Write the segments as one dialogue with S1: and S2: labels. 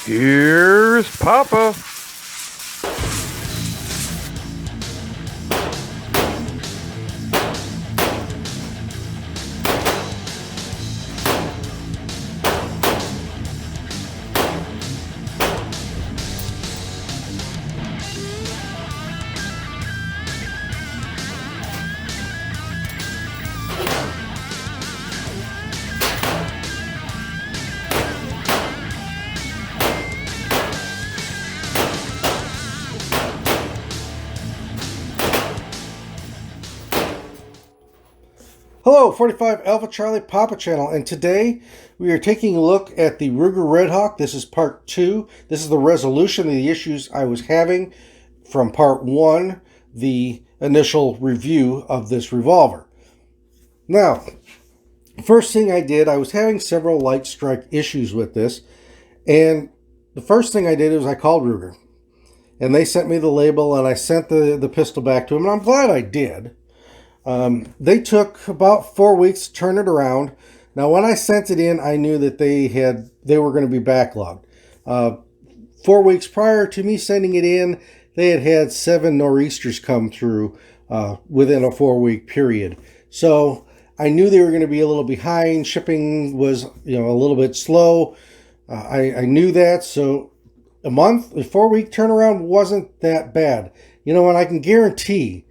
S1: Here's Papa.
S2: Hello, 45 Alpha Charlie Papa channel, and today we are taking a look at the Ruger Redhawk. This is part 2. This is the resolution of the issues I was having from part 1, the initial review of this revolver. Now, first thing I did, I was having several light strike issues with this, and the first thing I did was I called Ruger, and they sent me the label, and I sent the pistol back to them, and I'm glad I did. They took about 4 weeks to turn it around. Now, when I sent it in, I knew that they were going to be backlogged. 4 weeks prior to me sending it in, they had 7 nor'easters come through within a 4-week period. So I knew they were going to be a little behind. Shipping was, a little bit slow. I knew that. So a 4-week turnaround wasn't that bad. And I can guarantee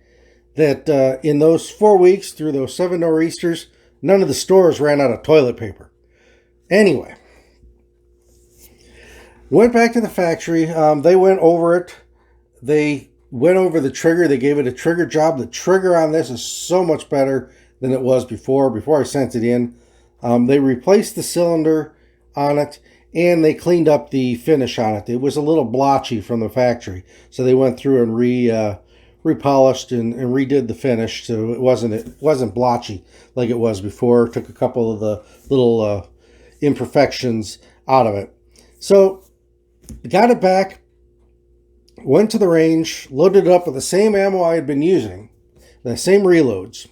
S2: that in those 4 weeks, through those 7 nor'easters, none of the stores ran out of toilet paper. Anyway, went back to the factory. They went over it. They went over the trigger. They gave it a trigger job. The trigger on this is so much better than it was before I sent it in. They replaced the cylinder on it, and they cleaned up the finish on it. It was a little blotchy from the factory, so they went through and repolished and redid the finish, so it wasn't blotchy like it was before. Took a couple of the little imperfections out of it. So got it back, went to the range, loaded it up with the same ammo I had been using, the same reloads,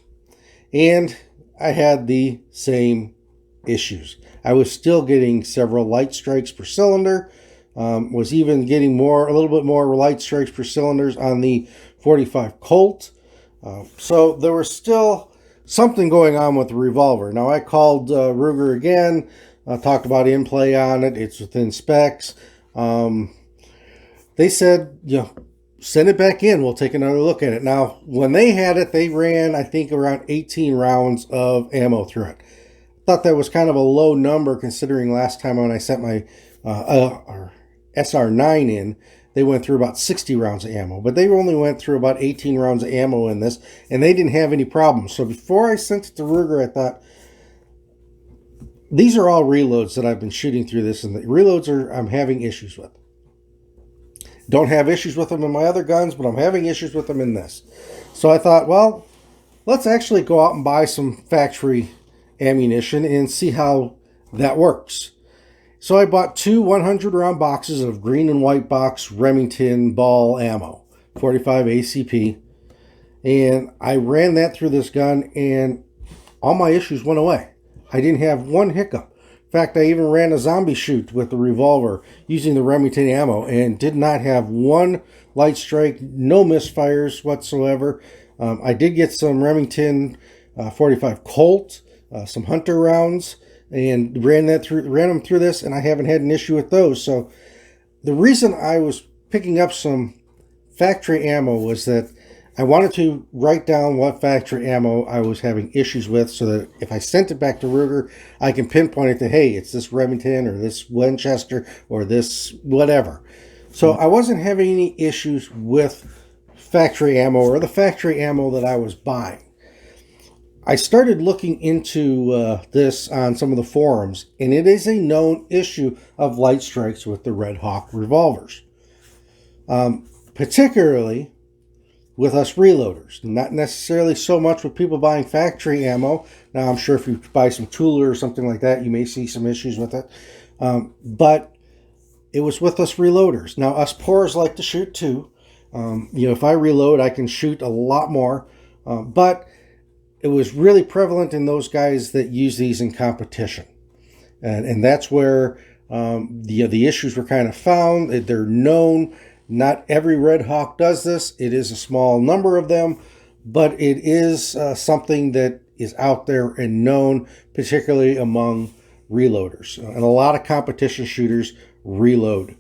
S2: and I had the same issues. I was still getting several light strikes per cylinder. Was even getting a little bit more light strikes per cylinders on the 45 Colt. So there was still something going on with the revolver. Now I called Ruger again, talked about in-play on it. It's within specs. They said, send it back in. We'll take another look at it. Now, when they had it, they ran, I think, around 18 rounds of ammo through it. Thought that was kind of a low number considering last time when I sent my SR9 in, they went through about 60 rounds of ammo, but they only went through about 18 rounds of ammo in this, and they didn't have any problems. So before I sent it to Ruger, I thought, these are all reloads that I've been shooting through this, and the reloads I'm having issues with. Don't have issues with them in my other guns, but I'm having issues with them in this. So I thought, well, let's actually go out and buy some factory ammunition and see how that works. So I bought 2 100-round boxes of green and white box Remington ball ammo, 45 ACP, and I ran that through this gun, and all my issues went away. I didn't have one hiccup. In fact, I even ran a zombie shoot with the revolver using the Remington ammo and did not have one light strike, no misfires whatsoever. I did get some Remington 45 Colt, some hunter rounds, and ran them through this, and I haven't had an issue with those. So the reason I was picking up some factory ammo was that I wanted to write down what factory ammo I was having issues with, so that if I sent it back to Ruger, I can pinpoint it to, hey, it's this Remington or this Winchester or this whatever. So I wasn't having any issues with factory ammo or the factory ammo that I was buying. I started looking into this on some of the forums, and it is a known issue of light strikes with the Redhawk revolvers, particularly with us reloaders. Not necessarily so much with people buying factory ammo. Now, I'm sure if you buy some Tooler or something like that, you may see some issues with it, but it was with us reloaders. Now, us pourers like to shoot too. If I reload, I can shoot a lot more, but it was really prevalent in those guys that use these in competition. And that's where The issues were kind of found. They're known. Not every Redhawk does this. It is a small number of them, but it is something that is out there and known, particularly among reloaders. And a lot of competition shooters reload.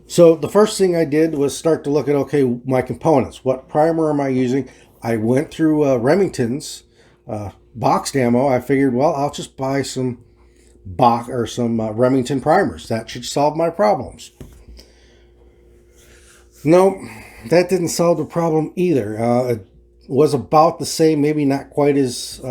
S2: So the first thing I did was start to look at, okay, my components. What primer am I using? I went through Remington's boxed ammo. I figured, well, I'll just buy some Remington primers. That should solve my problems. No, that didn't solve the problem either. It was about the same, maybe not quite as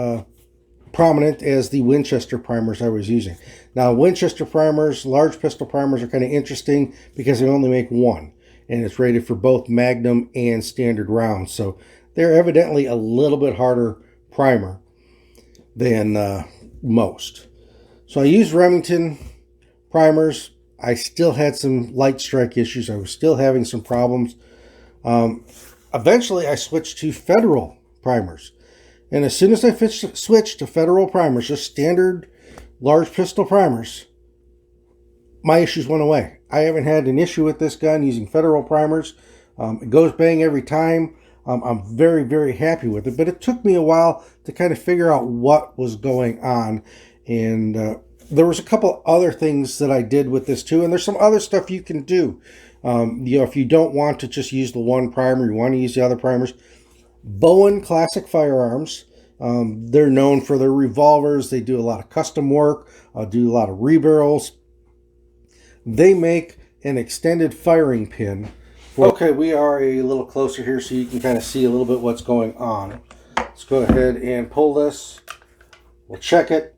S2: prominent as the Winchester primers I was using. Now, Winchester primers, large pistol primers, are kind of interesting because they only make one, and it's rated for both Magnum and standard rounds. So they're evidently a little bit harder primer than most. So I used Remington primers. I still had some light strike issues. I was still having some problems. Eventually, I switched to Federal primers. And as soon as I switched to Federal primers, just standard large pistol primers, my issues went away. I haven't had an issue with this gun using Federal primers. It goes bang every time. I'm very, very happy with it. But it took me a while to kind of figure out what was going on. And there was a couple other things that I did with this too. And there's some other stuff you can do. If you don't want to just use the one primer, you want to use the other primers. Bowen Classic Firearms. They're known for their revolvers. They do a lot of custom work, do a lot of rebarrels. They make an extended firing pin. Okay, we are a little closer here so you can kind of see a little bit what's going on. Let's go ahead and pull this. We'll check it.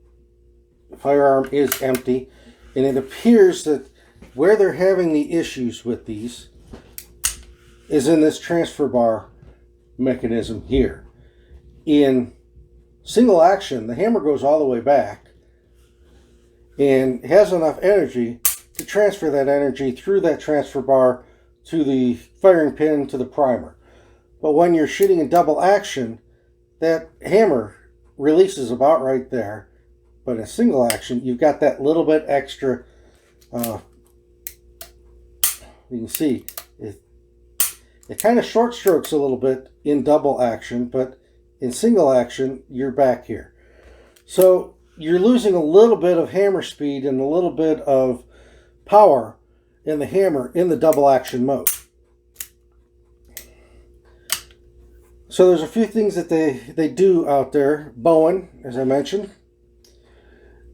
S2: The firearm is empty. And it appears that where they're having the issues with these is in this transfer bar mechanism here. In single action, the hammer goes all the way back and has enough energy to transfer that energy through that transfer bar to the firing pin to the primer. But when you're shooting in double action, that hammer releases about right there. But in single action, you've got that little bit extra. You can see it kind of short strokes a little bit in double action, but in single action, you're back here. So you're losing a little bit of hammer speed and a little bit of power in the hammer in the double action mode. So there's a few things that they do out there. Bowen, as I mentioned,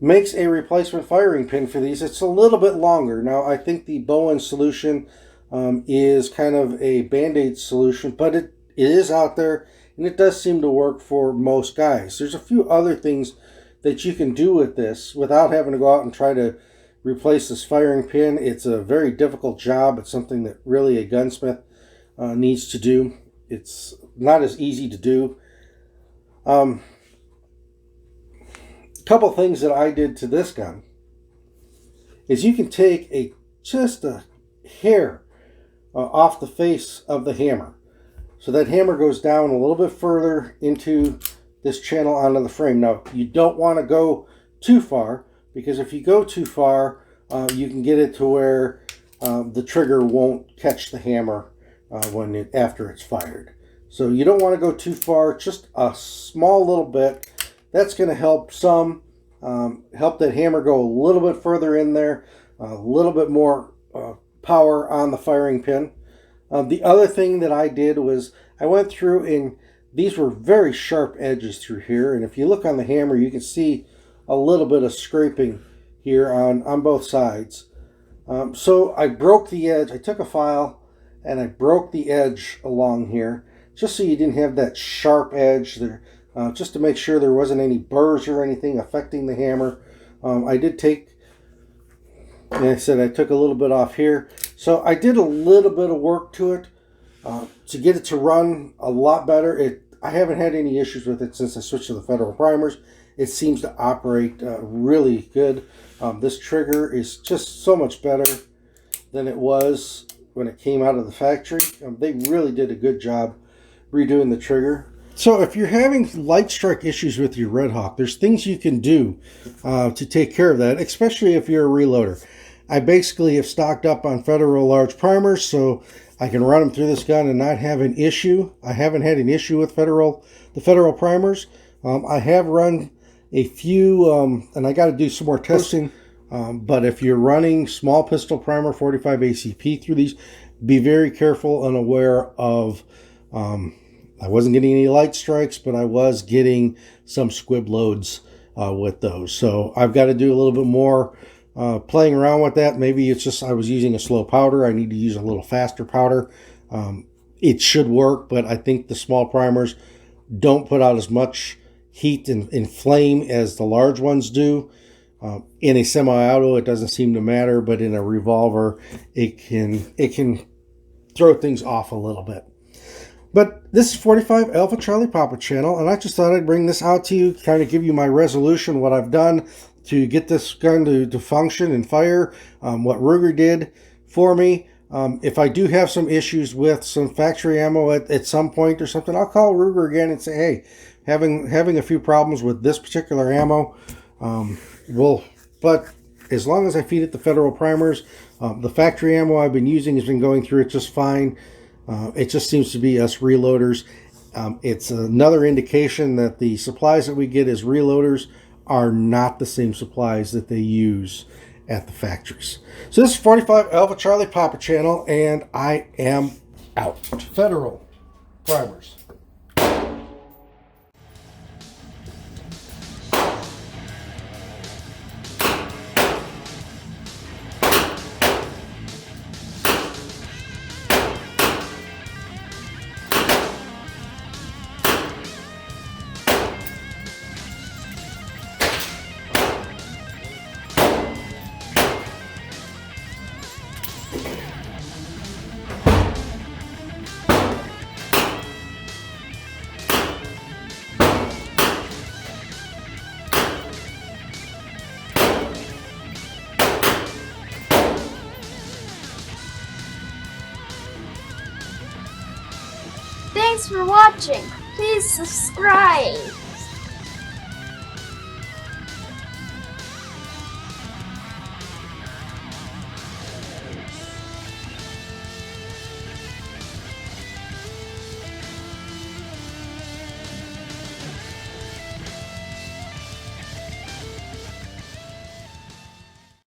S2: makes a replacement firing pin for these. It's a little bit longer. Now, I think the Bowen solution is kind of a Band-Aid solution, but it is out there, and it does seem to work for most guys. There's a few other things that you can do with this without having to go out and try to replace this firing pin. It's a very difficult job. It's something that really a gunsmith needs to do. It's not as easy to do. Couple things that I did to this gun is you can take just a hair off the face of the hammer. So that hammer goes down a little bit further into this channel onto the frame. Now, you don't want to go too far, because if you go too far, you can get it to where the trigger won't catch the hammer after it's fired. So you don't want to go too far, just a small little bit. That's going to help help that hammer go a little bit further in there, a little bit more power on the firing pin. The other thing that I did was I went through, and these were very sharp edges through here. And if you look on the hammer, you can see a little bit of scraping here on both sides. So I broke the edge. I took a file and I broke the edge along here, just so you didn't have that sharp edge there, just to make sure there wasn't any burrs or anything affecting the hammer. I did take, like I said, I took a little bit off here. So I did a little bit of work to it to get it to run a lot better. I haven't had any issues with it since I switched to the Federal primers. It seems to operate really good. This trigger is just so much better than it was when it came out of the factory. They really did a good job redoing the trigger. So if you're having light strike issues with your Redhawk, there's things you can do to take care of that, especially if you're a reloader. I basically have stocked up on Federal large primers, so I can run them through this gun and not have an issue. I haven't had an issue with the Federal primers. I have run a few, and I got to do some more testing. But if you're running small pistol primer 45 ACP through these, be very careful and aware of. I wasn't getting any light strikes, but I was getting some squib loads with those. So I've got to do a little bit more playing around with that. Maybe it's just I was using a slow powder. I need to use a little faster powder. It should work, but I think the small primers don't put out as much heat and flame as the large ones do. In a semi-auto, it doesn't seem to matter, but in a revolver, it can throw things off a little bit. But this is 45 Alpha Charlie Papa channel, and I just thought I'd bring this out to you, kind of give you my resolution, what I've done to get this gun to function and fire, what Ruger did for me. If I do have some issues with some factory ammo at some point or something, I'll call Ruger again and say, hey, having a few problems with this particular ammo. But as long as I feed it the Federal primers, the factory ammo I've been using has been going through it just fine. It just seems to be us reloaders. It's another indication that the supplies that we get as reloaders are not the same supplies that they use at the factories. So this is 45 Alpha Charlie Papa channel, and I am out. Federal primers.
S1: Thanks for watching. Please subscribe.